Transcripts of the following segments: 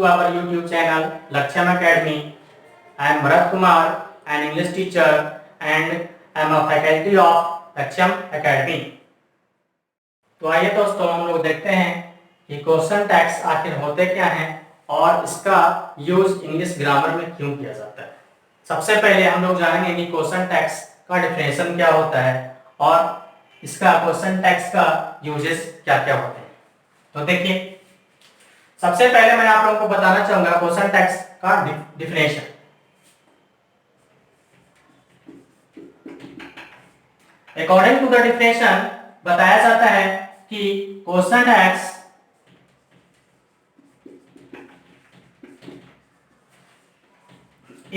to our YouTube channel Laksham Academy. I am Bharat Kumar, an English teacher, and I am a faculty of Laksham Academy. तो आइए दोस्तों हम लोग देखते हैं कि क्वेश्चन टैग्स आखिर होते क्या हैं और इसका यूज इंग्लिश ग्रामर में क्यों किया जाता है। सबसे पहले हम लोग जानेंगे कि क्वेश्चन टैग्स का डिफिनेशन क्या होता है और इसका क्वेश्चन टैग्स का यूजेस क्या क्या होते हैं। तो देखिए, सबसे पहले मैं आप लोगों को बताना चाहूंगा क्वेश्चन टैग्स का definition. According to the definition बताया जाता है कि question tags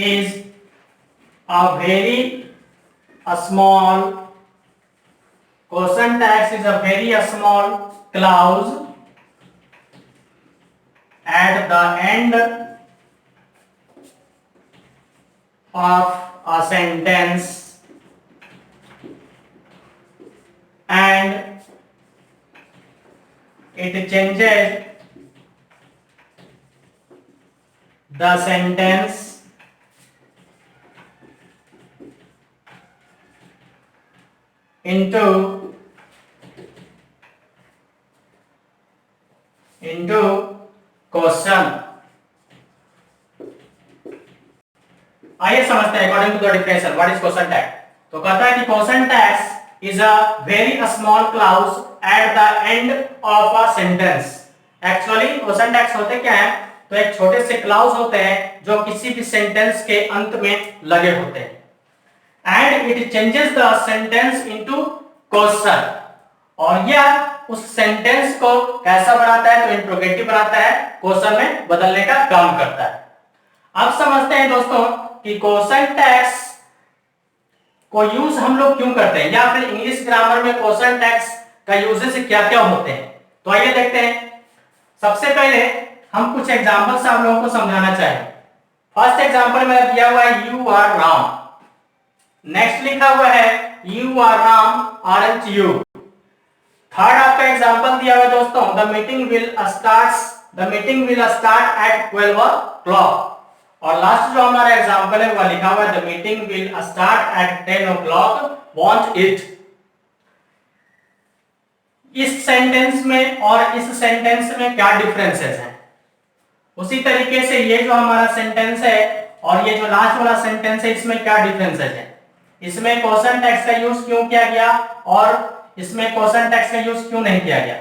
is a very small question tags is a very small clause at the end of a sentence and it changes the sentence into question. आइए समझते हैं according to the definition what is question tag. तो कहता है कि question tags is a very small clause at the end of a sentence. Actually question tags होते क्या है, तो एक छोटे से क्लाउज होते हैं जो किसी भी सेंटेंस के अंत में लगे होते हैं and it changes the sentence into question. और यह उस सेंटेंस को कैसा बनाता है, तो इंट्रोगेटिव बनाता है, क्वेश्चन में बदलने का काम करता है। अब समझते हैं दोस्तों कि क्वेश्चन टैग्स को यूज हम लोग क्यों करते हैं या फिर इंग्लिश ग्रामर में क्वेश्चन टैग्स का यूजेस क्या क्या होते हैं। तो आइए देखते हैं। सबसे पहले हम कुछ एग्जांपल्स आप लोगों को समझाना चाहेंगे। फर्स्ट एग्जांपल मेरा दिया हुआ है यू आर राम। नेक्स्ट लिखा हुआ है you are Ram aren't you. Third आपका एग्जांपल दिया हुआ है दोस्तों the meeting will start at 12 o'clock। और लास्ट जो हमारा एग्जांपल है वह लिखा हुआ है the meeting will start eight 10 o'clock want it. इस सेंटेंस में और इस सेंटेंस में क्या डिफरेंसेस हैं, उसी तरीके से ये जो हमारा सेंटेंस है और ये जो लास्ट वाला सेंटेंस है इसमें क्या डिफरेंसेस हैं, इसमें क्वेश्चन टैग्स का यूज क्यों किया गया और इसमें क्वेश्चन टैग्स का यूज क्यों नहीं किया गया।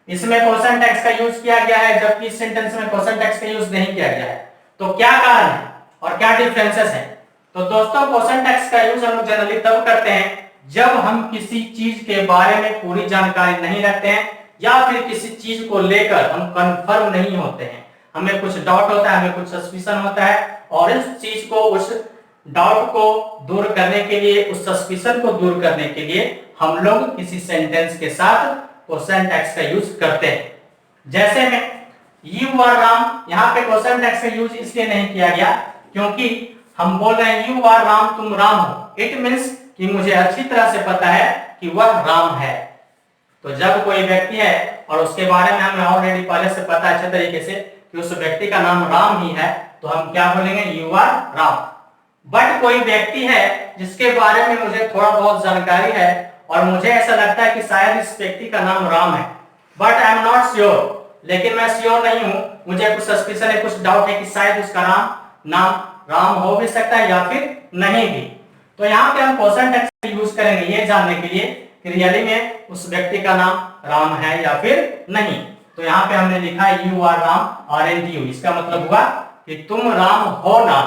इसमें क्वेश्चन टैग्स का यूज किया गया है जबकि इस सेंटेंस में क्वेश्चन टैग्स का यूज नहीं किया गया है। तो क्या कारण है और क्या डिफरेंसेस हैं। तो दोस्तों क्वेश्चन टैग्स का यूज हम लोग जनरली तब करते हैं जब हम किसी चीज के बारे में पूरी जानकारी नहीं रखते हैं या फिर किसी चीज को लेकर हम कंफर्म नहीं होते हैं, हमें कुछ डाउट होता है, हमें कुछ सस्पिशन होता है और इस चीज को, उस डाउट को दूर करने के लिए, उस सस्पिशन को दूर करने के लिए हम लोग किसी सेंटेंस के साथ क्वेश्चन टैग्स का यूज करते हैं। जैसे में यू आर राम, यहाँ पे क्वेश्चन टैग्स का यूज इसलिए नहीं किया गया क्योंकि हम बोल रहे हैं यू आर राम, तुम राम हो। इट मींस कि मुझे अच्छी तरह से पता है कि वह राम है। तो जब कोई व्यक्ति है और उसके बारे में हमें ऑलरेडी पहले से पता है अच्छे तरीके से कि उस व्यक्ति का नाम राम ही है, तो हम क्या बोलेंगे यू आर राम। बट कोई व्यक्ति है जिसके बारे में मुझे थोड़ा बहुत जानकारी है और मुझे ऐसा लगता है कि शायद इस व्यक्ति का नाम राम है, but I am not sure, लेकिन मैं श्योर नहीं हूं, मुझे कुछ सस्पिशन है, कुछ डाउट है कि शायद उसका नाम राम हो भी सकता है या फिर नहीं भी। तो यहाँ पे हम क्वेश्चन टैग्स का यूज करेंगे ये जानने के लिए कि रियली में उस व्यक्ति का नाम राम है या फिर नहीं। तो यहाँ पे हमने लिखा है you are Ram aren't you. इसका मतलब हुआ कि तुम राम हो ना।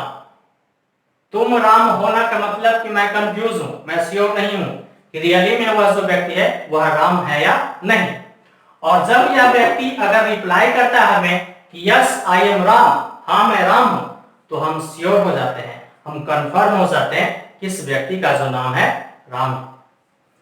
तुम राम होना का मतलब कि मैं कंफ्यूज हूं, मैं श्योर नहीं हूं कि रियली में वह जो व्यक्ति है वह राम है या नहीं। और जब यह व्यक्ति अगर रिप्लाई करता है हमें कि यस आई एम राम, हाँ मैं राम हूं, तो हम श्योर हो जाते हैं, हम कंफर्म हो जाते हैं कि इस व्यक्ति का जो नाम है राम।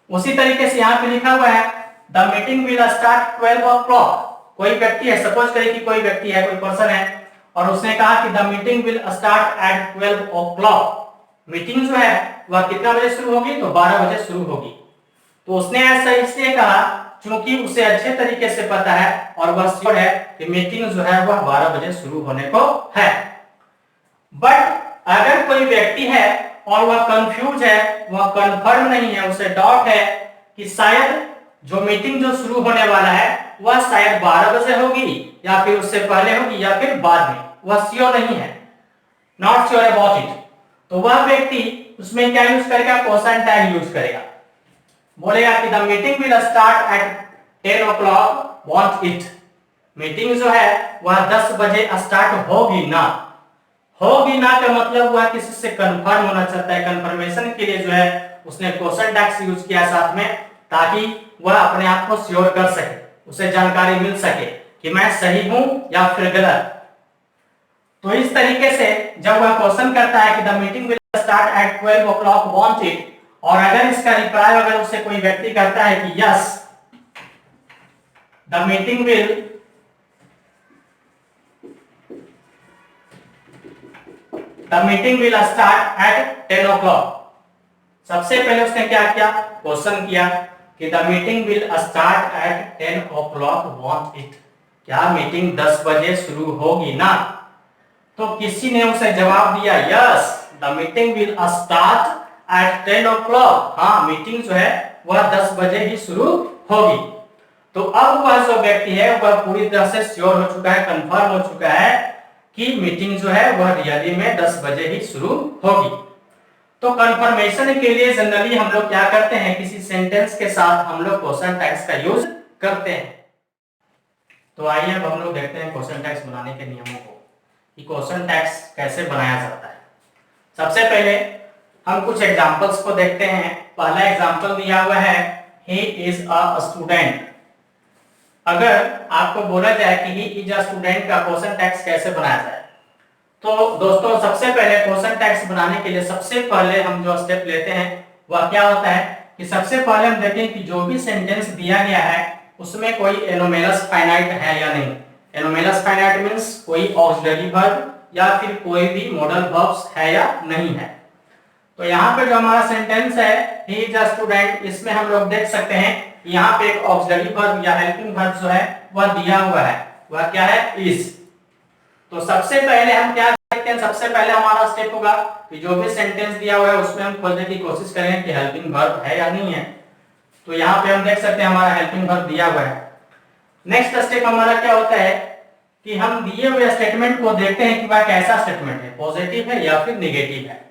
उसी तरीके से यहाँ पे लिखा हुआ है the meeting will start 12 o'clock। कोई व्यक्ति है, सपोज करें कि कोई व्यक्ति है, कोई पर्सन है और उसने कहा कि the meeting will start at 12 o'clock। Meeting जो है वह कितना बजे शुरू होगी, तो 12 बजे शुरू होगी। तो उसने ऐसा इसलिए कहा क्योंकि उसे अच्छे तरीके से पता है और वह श्योर है कि मीटिंग जो है वह 12 बजे शुरू होने को है। बट अगर कोई व्यक्ति है और वह कंफ्यूज है, वह कंफर्म नहीं है, उसे डाउट है कि शायद जो मीटिंग जो शुरू होने वाला है वह शायद 12 बजे होगी या फिर उससे पहले होगी या फिर बाद में, वह श्योर नहीं है, नॉट श्योर अबाउट इट, तो वह व्यक्ति उसमें क्या यूज करेगा, क्वेश्चन टैग यूज करेगा। बोलेगा कि the meeting will start eight 10 o'clock, want it. Meeting जो है वह 10 बजे स्टार्ट होगी ना। होगी ना का मतलब वह किसी से कंफर्म होना चाहता है, कंफर्मेशन के लिए जो है उसने क्वेश्चन टैग यूज किया साथ में, ताकि वह अपने आप को श्योर कर सके, उसे जानकारी मिल सके कि मैं सही हूं या फिर गलत। तो इस तरीके से जब वह क्वेश्चन करता है कि the meeting will start at 12 o'clock, want it, और अगर इसका रिप्लाई अगर उसे कोई व्यक्ति करता है कि yes the meeting will start eight 10 o'clock, सबसे पहले उसने क्या किया, क्वेश्चन किया कि the meeting will start eight 10 o'clock, want it, क्या मीटिंग 10 बजे शुरू होगी ना। तो किसी ने उसे जवाब दिया yes the meeting will start eight 10 o'clock, हाँ मीटिंग जो है वह 10 बजे ही शुरू होगी। तो अब वह जो व्यक्ति है वह पूरी तरह से श्योर हो चुका है, कंफर्म हो चुका है कि मीटिंग जो है वह रियली में 10 बजे ही शुरू होगी। तो कंफर्मेशन के लिए जनरली हम लोग क्या करते हैं, किसी सेंटेंस के साथ हम लोग क्वेश्चन टैग्स का यूज करते हैं। तो आइए अब हम लोग देखते हैं क्वेश्चन टैग्स बनाने के नियमों को, कि क्वेश्चन टैग्स कैसे बनाया जाता है। सबसे पहले हम कुछ एग्जांपल्स को देखते हैं। पहला एग्जांपल दिया हुआ है ही इज अ स्टूडेंट। अगर आपको बोला जाए कि ही इज अ स्टूडेंट का क्वेश्चन टैग्स कैसे बनाया जाए, तो दोस्तों सबसे पहले क्वेश्चन टैग्स बनाने के लिए सबसे पहले हम जो स्टेप लेते हैं वह क्या होता है कि सबसे पहले हम देखें कि जो भी सेंटेंस दिया गया है उसमें कोई एनोमेलस फाइनाइट है या नहीं। एनोमेलस फाइनाइट मींस कोई ऑक्सिलरी वर्ब या फिर कोई भी मॉडल वर्ब्स है या नहीं है। तो यहाँ पे जो हमारा सेंटेंस है ही इज अ स्टूडेंट, इसमें हम लोग देख सकते हैं यहाँ पे एक ऑक्सिलरी वर्ब या हेल्पिंग वर्ब जो है वह दिया हुआ है, वह क्या है, इज। तो सबसे पहले हम क्या देखते हैं, सबसे पहले हमारा स्टेप होगा कि जो भी सेंटेंस दिया हुआ है उसमें हम खोजने की कोशिश करें कि हेल्पिंग वर्ब है या नहीं है। तो यहाँ पे हम देख सकते हैं हमारा हेल्पिंग वर्ब दिया हुआ है। नेक्स्ट स्टेप हमारा क्या होता है कि हम दिए हुए स्टेटमेंट को देखते हैं कि वह कैसा स्टेटमेंट है, पॉजिटिव है या फिर नेगेटिव है।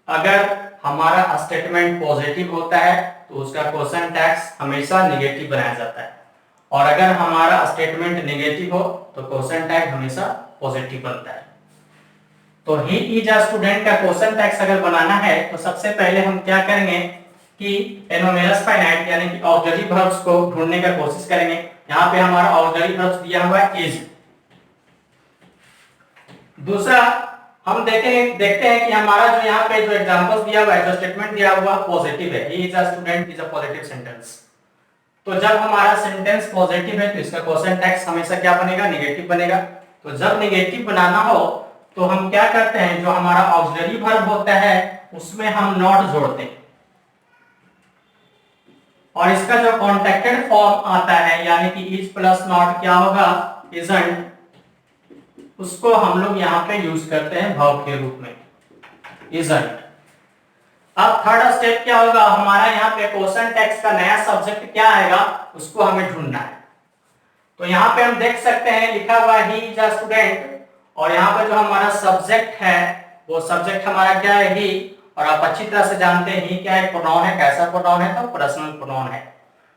अगर हमारा स्टेटमेंट पॉजिटिव होता है तो उसका क्वेश्चन टैग्स हमेशा नेगेटिव बनाया जाता है, और अगर हमारा स्टेटमेंट नेगेटिव हो तो क्वेश्चन टैग हमेशा पॉजिटिव बनता है। तो ही इज अ स्टूडेंट का क्वेश्चन टैग्स अगर बनाना है तो सबसे पहले हम क्या करेंगे कि एनोमेलस फाइनाइट यानी कि ऑक्सिलरी वर्ब्स को ढूंढने का कोशिश करेंगे। यहाँ पे हमारा ऑक्सिलरी वर्ब्स दिया हुआ है इज। दूसरा हम देखते हैं कि हमारा जो यहाँ पे जो एग्जांपल्स दिया हुआ है, जो स्टेटमेंट दिया हुआ पॉजिटिव है, he is a student is a positive sentence. तो जब हमारा सेंटेंस पॉजिटिव है तो इसका क्वेश्चन टैग्स हमेशा क्या बनेगा, नेगेटिव बनेगा। तो जब नेगेटिव बनाना हो तो हम क्या करते हैं, जो हमारा ऑक्सिलरी वर्ब होता है उसमें हम नॉट जोड़ते हैं, और इसका जो कॉन्टेक्टेड फॉर्म आता है यानी कि इज प्लस नॉट क्या होगा, इजंट, उसको हम लोग यहाँ पे यूज करते हैं वर्ब के रूप में, इजंट। अब थर्ड स्टेप क्या होगा, हमारा यहाँ पे क्वेश्चन टैग्स का नया सब्जेक्ट क्या आएगा उसको हमें ढूंढना है। तो यहाँ पे हम देख सकते हैं लिखा हुआ ही इज अ स्टूडेंट, और यहाँ पे जो हमारा सब्जेक्ट है वो सब्जेक्ट हमारा क्या है, ही। और आप अच्छी तरह से जानते हैं ही क्या है, प्रोनाउन है। कैसा प्रोनाउन है, तो पर्सनल प्रोनाउन है।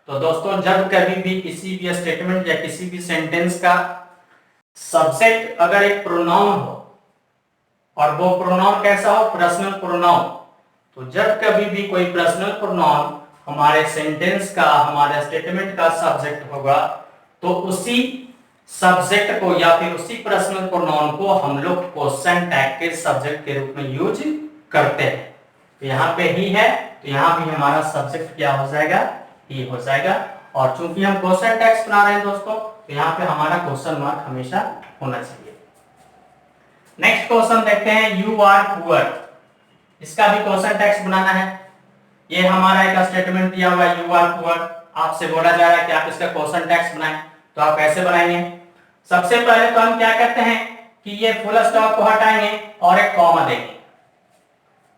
तो दोस्तों जब कभी भी किसी भी स्टेटमेंट या किसी भी सेंटेंस का सब्जेक्ट अगर एक प्रोनाउन हो और वो प्रोनाउन कैसा हो, पर्सनल प्रोनाउन, तो जब कभी भी कोई पर्सनल प्रोनाउन हमारे सेंटेंस का, हमारे स्टेटमेंट का सब्जेक्ट होगा तो उसी सब्जेक्ट को या फिर उसी पर्सनल प्रोनाउन को हम लोग क्वेश्चन टैग के सब्जेक्ट के रूप में यूज करते हैं। तो यहाँ पे ही है तो यहाँ भी हमारा सब्जेक्ट क्या हो जाएगा, ही हो जाएगा। और चूंकि हम क्वेश्चन टैग्स बना रहे हैं दोस्तों तो यहाँ पे हमारा क्वेश्चन मार्क हमेशा होना चाहिए। नेक्स्ट क्वेश्चन देखते हैं, यू आर पुअर। इसका भी क्वेश्चन टैग्स बनाना है। ये हमारा एक स्टेटमेंट दिया हुआ है, यू आर पुअर। आपसे बोला जा रहा है कि आप इसका क्वेश्चन टैक्स बनाएं, तो आप कैसे बनाएंगे? सबसे पहले तो हम क्या करते हैं कि ये फुल स्टॉप को हटाएंगे और एक कॉमा देंगे।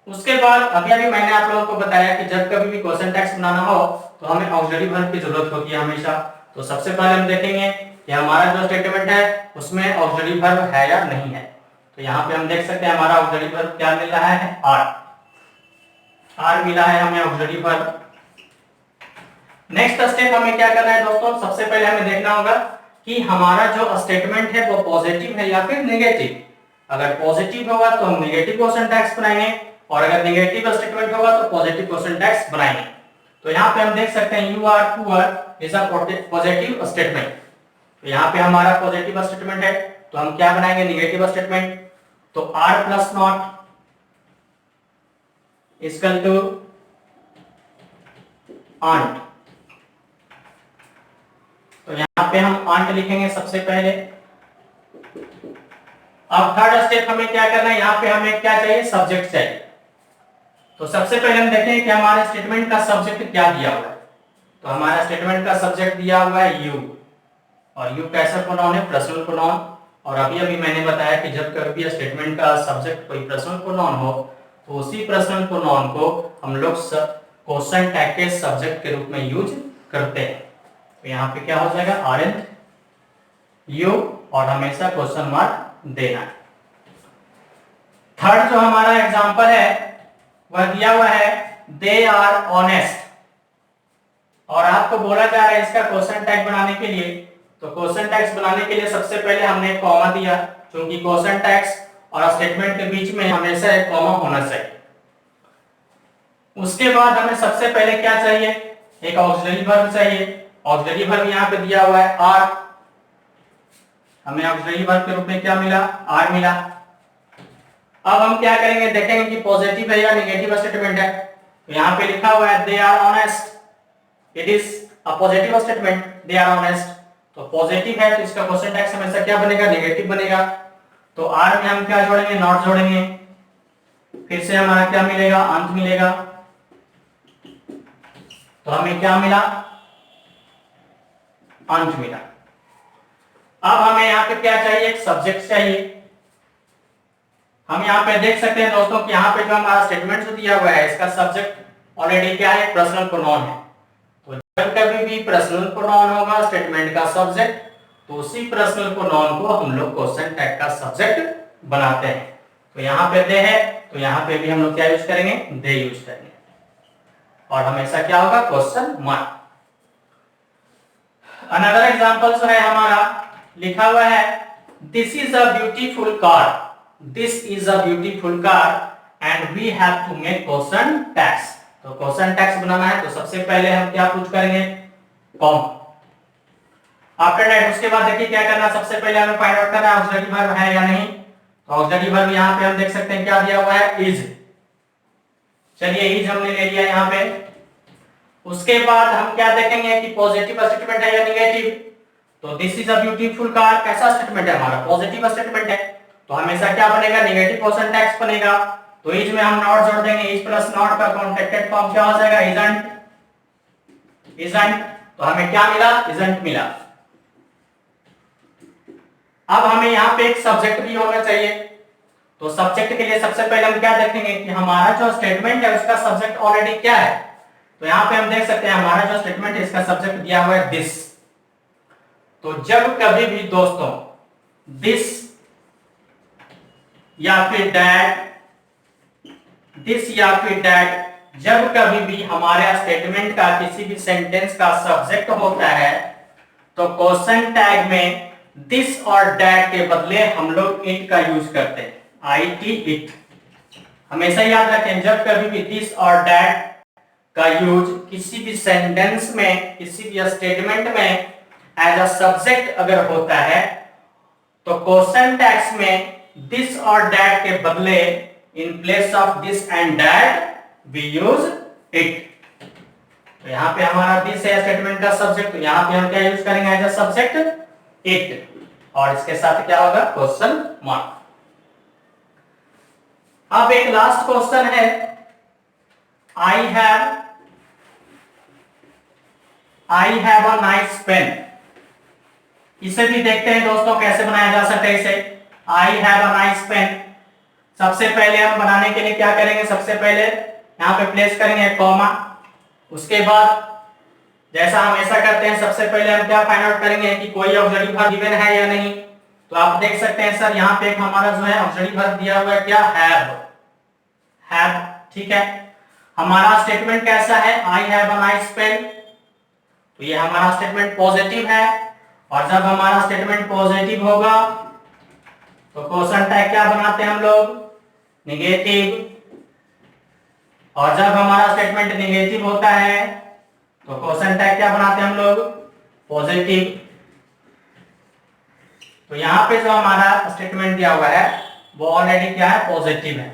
उसके बाद अभी अभी मैंने आप लोगों को बताया कि जब कभी भी क्वेश्चन टैक्स बनाना हो तो हमें ऑक्सिलरी वर्ब की जरूरत होती है हमेशा। तो सबसे पहले हम देखेंगे कि हमारा जो स्टेटमेंट है उसमें ऑक्सिलरी वर्ब है या नहीं है। तो यहाँ पे हम देख सकते हैं हमारा ऑक्सिलरी वर्ब क्या मिल रहा है, आर मिला है हमें ऑक्सिलरी वर्ब। नेक्स्ट स्टेप हमें क्या करना है दोस्तों, सबसे पहले हमें देखना होगा कि हमारा जो स्टेटमेंट है वो पॉजिटिव है या फिर नेगेटिव। अगर पॉजिटिव होगा तो हम नेगेटिव क्वेश्चन टैक्स बनाएंगे और अगर नेगेटिव स्टेटमेंट होगा तो पॉजिटिव क्वेश्चन टैक्स बनाएंगे। तो यहाँ पे हम देख सकते हैं you are poor is a positive statement. तो यहाँ पे हमारा पॉजिटिव स्टेटमेंट है तो हम क्या बनाएंगे, नेगेटिव स्टेटमेंट। तो are plus not equal to aren't. तो यहाँ पे हम आंट लिखेंगे सबसे पहले। अब थर्ड स्टेप हमें क्या करना है, यहाँ पे हमें क्या चाहिए, सब्जेक्ट चाहिए। तो सबसे पहले हम देखें कि हमारे स्टेटमेंट का सब्जेक्ट क्या दिया हुआ है। तो हमारा स्टेटमेंट का सब्जेक्ट दिया हुआ है यू, और यू कैसा प्रोनाउन है, पर्सनल प्रोनाउन। और अभी अभी मैंने बताया कि जब कभी स्टेटमेंट का सब्जेक्ट कोई पर्सनल प्रोनाउन हो तो उसी पर्सनल प्रोनाउन को हम लोग क्वेश्चन टैग के सब्जेक्ट के रूप में यूज करते हैं। तो यहाँ पे क्या हो जाएगा, आरएंट यू, और हमेशा क्वेश्चन मार्क देना है। थर्ड जो हमारा एग्जांपल है वह दिया हुआ है दे आर ऑनेस्ट, और आपको बोला जा रहा है इसका क्वेश्चन टैग बनाने के लिए। तो क्वेश्चन टैग्स बनाने के लिए सबसे पहले हमने एक कॉमा दिया, क्योंकि क्वेश्चन टैग्स और स्टेटमेंट के बीच में हमेशा एक कॉमा होना चाहिए। उसके बाद हमें सबसे पहले क्या चाहिए, एक ऑक्सिलरी वर्ब चाहिए। ऑक्सिलरी वर्ब यहाँ पे दिया हुआ है आर, हमें ऑक्सिलरी वर्ब के रूप में क्या मिला, आर मिला। अब हम क्या करेंगे, देखेंगे कि पॉजिटिव है या नेगेटिव स्टेटमेंट है। तो यहाँ पे लिखा हुआ है they are honest, it is a positive statement, they are honest. तो पॉजिटिव है तो इसका क्वेश्चन टैग्स हमेशा क्या बनेगा, नेगेटिव बनेगा। तो आर में हम क्या जोड़ेंगे, नॉट जोड़ेंगे। फिर से हमारा क्या मिलेगा, अंत मिलेगा। तो हमें क्या मिला, अंत मिला। अब हमें यहाँ पे क्या चाहिए, एक सब्जेक्ट चाहिए। हम यहाँ पे देख सकते हैं दोस्तों कि यहाँ पे जो हमारा स्टेटमेंट जो दिया हुआ है इसका सब्जेक्ट ऑलरेडी क्या है, पर्सनल प्रोनाउन है। तो जब कभी भी पर्सनल प्रोनाउन होगा स्टेटमेंट का सब्जेक्ट, तो उसी पर्सनल प्रोनाउन को हम लोग क्वेश्चन टैग का सब्जेक्ट बनाते हैं। तो यहाँ पे दे है तो यहाँ पे भी हम लोग क्या यूज करेंगे, दे यूज करेंगे, और हमेशा क्या होगा, क्वेश्चन मार्क। अनदर एग्जांपल जो है हमारा लिखा हुआ है this is a beautiful car, this is a beautiful car and we have to make question tags. तो क्वेश्चन टैग्स बनाना है तो सबसे पहले हम क्या पूछ करेंगे, कॉम। आफ्टर दैट उसके बाद देखिए क्या करना, सबसे पहले हमें फाइंड आउट करना है ऑक्सिलरी वर्ब है या नहीं। तो ऑक्सिलरी वर्ब यहाँ पे हम देख सकते हैं क्या दिया हुआ है, इज। चलिए इज हमने ले लिया यहाँ पे। उसके बाद हम क्या देखेंगे कि पॉजिटिव स्टेटमेंट है या नेगेटिव। तो this is a beautiful car कैसा स्टेटमेंट है, हमारा पॉजिटिव स्टेटमेंट है। तो हमेशा क्या बनेगा, नेगेटिव क्वेश्चन टैग्स बनेगा। तो इज में हम नॉट जोड़ देंगे, इज प्लस नॉट का कॉन्ट्रैक्टेड फॉर्म क्या हो जाएगा, इजंट। इजंट, तो हमें क्या मिला, इजंट मिला। अब हमें यहाँ पे एक सब्जेक्ट भी होना चाहिए। तो सब्जेक्ट के लिए सबसे पहले हम क्या देखेंगे कि हमारा जो स्टेटमेंट है उसका सब्जेक्ट ऑलरेडी क्या है। तो यहाँ पे हम देख सकते हैं हमारा जो स्टेटमेंट है इसका सब्जेक्ट दिया हुआ है दिस। तो जब कभी भी दोस्तों दिस या फिर दैट, दिस या फिर दैट, जब कभी भी हमारे स्टेटमेंट का किसी भी सेंटेंस का सब्जेक्ट होता है तो क्वेश्चन टैग में दिस और दैट के बदले हम लोग इट का यूज करते हैं, IT इट। हमेशा याद रखें जब कभी भी दिस और दैट का यूज किसी भी सेंटेंस में, किसी भी स्टेटमेंट में एज अ सब्जेक्ट अगर होता है तो क्वेश्चन टैग्स में दिस और दैट के बदले in place of this and that we use it. तो यहाँ पे हमारा दिस है स्टेटमेंट का सब्जेक्ट, तो यहाँ पे हम क्या यूज करेंगे एज अ सब्जेक्ट, इट, और इसके साथ क्या होगा, क्वेश्चन मार्क। अब एक लास्ट क्वेश्चन है, I have I have a nice pen. इसे भी देखते हैं दोस्तों कैसे बनाया जा सकता है इसे। I have a nice pen, सबसे पहले हम बनाने के लिए क्या करेंगे, सबसे पहले यहाँ पे प्लेस करेंगे कॉमा। उसके बाद जैसा हम ऐसा करते हैं, सबसे पहले हम क्या फाइंड आउट करेंगे कि कोई ऑक्सिलरी वर्ब गिवन है या नहीं। तो आप देख सकते हैं सर यहाँ पे एक हमारा जो है ऑक्सिलरी वर्ब दिया हुआ है, क्या, हैव। ठीक है, हमारा स्टेटमेंट कैसा है, I have a nice pen. तो ये हमारा स्टेटमेंट पॉजिटिव है, और जब हमारा स्टेटमेंट पॉजिटिव होगा तो क्वेश्चन टैग क्या बनाते हैं हम लोग, नेगेटिव। और जब हमारा स्टेटमेंट नेगेटिव होता है तो क्वेश्चन टैग क्या बनाते हैं हम लोग, पॉजिटिव। तो यहाँ पे जो हमारा स्टेटमेंट दिया हुआ है वो ऑलरेडी क्या है, पॉजिटिव है।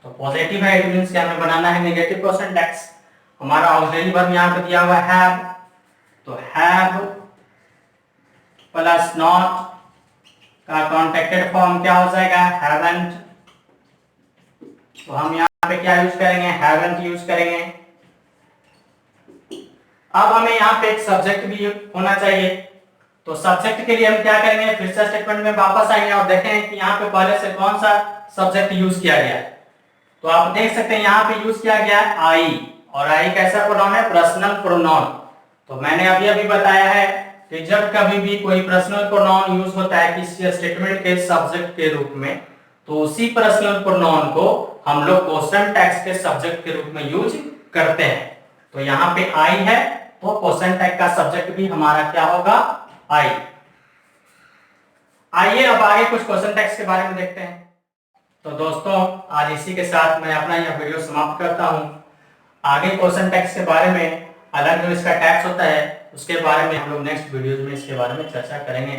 तो पॉजिटिव है, इट मींस कि हमें बनाना है नेगेटिव क्वेश्चन टैग्स। हमारा ऑक्सिलरी वर्ब यहाँ पे दिया हुआ है हैव, तो हैव प्लस नॉट का कॉन्टेक्टेड फॉर्म क्या हो जाएगा, हैवंट। तो हम यहाँ पे क्या यूज करेंगे, हैवंट यूज करेंगे। अब हमें यहाँ पे एक सब्जेक्ट भी होना चाहिए। तो सब्जेक्ट के लिए हम क्या करेंगे, फिर से स्टेटमेंट में वापस आएंगे और देखें कि यहाँ पे पहले से कौन सा सब्जेक्ट यूज किया गया है। तो आप देख सकते हैं यहाँ पे यूज किया गया है आई, और आई कैसा प्रोनाउन है, पर्सनल प्रोनाउन। तो मैंने अभी अभी बताया है कि जब कभी भी कोई पर्सनल प्रोनाउन यूज होता है किसी स्टेटमेंट के सब्जेक्ट के रूप में, तो उसी पर्सनल प्रोनाउन को हम लोग क्वेश्चन टैग्स के सब्जेक्ट के रूप में यूज करते हैं। तो यहाँ पे आई है तो क्वेश्चन टैग का सब्जेक्ट भी हमारा क्या होगा, आई। आइए अब आगे कुछ क्वेश्चन टैग्स के बारे में देखते हैं। तो दोस्तों आज इसी के साथ मैं अपना यह वीडियो समाप्त करता हूं। आगे क्वेश्चन टैग्स के बारे में, अलग जो इसका टैग्स होता है उसके बारे में हम लोग नेक्स्ट वीडियोज में इसके बारे में चर्चा करेंगे।